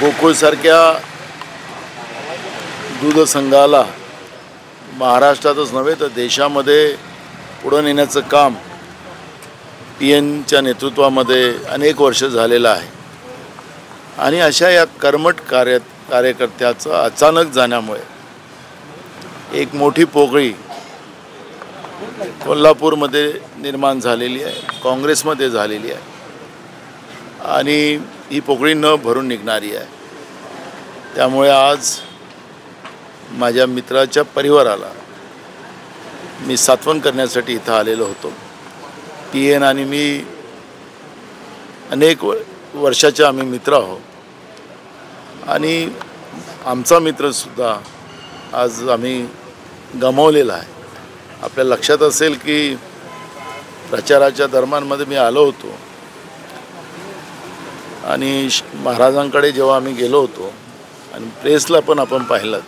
गोकुळसारख्या दूध संघाला महाराष्ट्रातच नव्हे तर देशामध्ये पुढे नेण्याचं काम PNच्या नेतृत्वामध्ये अनेक वर्ष झालेलं आहे आणि अशा या कर्मठ कार्यकर्त्याचं अचानक जाण्यामुळे एक मोठी पोकळी कोल्हापूरमध्ये निर्माण झालेली आहे, काँग्रेसमध्ये झालेली आहे आणि ही पोकळी न भरून निघणारी आहे। त्यामुळे आज माझ्या मित्राच्या परिवाराला मी सात्वन करण्यासाठी इथं आलेलो होतो। PN आणि मी अनेक वर्षाचे आम्ही मित्र आहोत आणि आमचा मित्रसुद्धा आज आम्ही गमावलेला आहे। आपल्या लक्षात असेल की प्रचाराच्या दरम्यानमध्ये मी आलो होतो आणि महाराजांकडे जेव्हा आम्ही गेलो होतो आणि प्रेसला पण आपण पाहिलं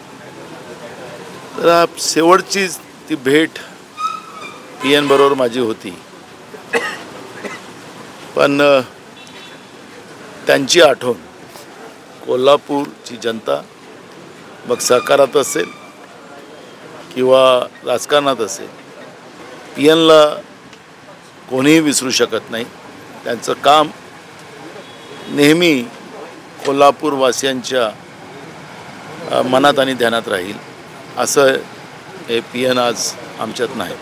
तर शेवटची ती भेट PN बरोबर माझी होती, पण त्यांची आठवण कोल्हापूरची जनता मग सहकारात असेल किंवा राजकारणात असेल PNला कोणीही विसरू शकत नाही। त्यांचं काम नेहमी कोल्हापूरवासियांच्या मनात आणि ध्यानात राहील असं हे PN आज आमच्यात नाही।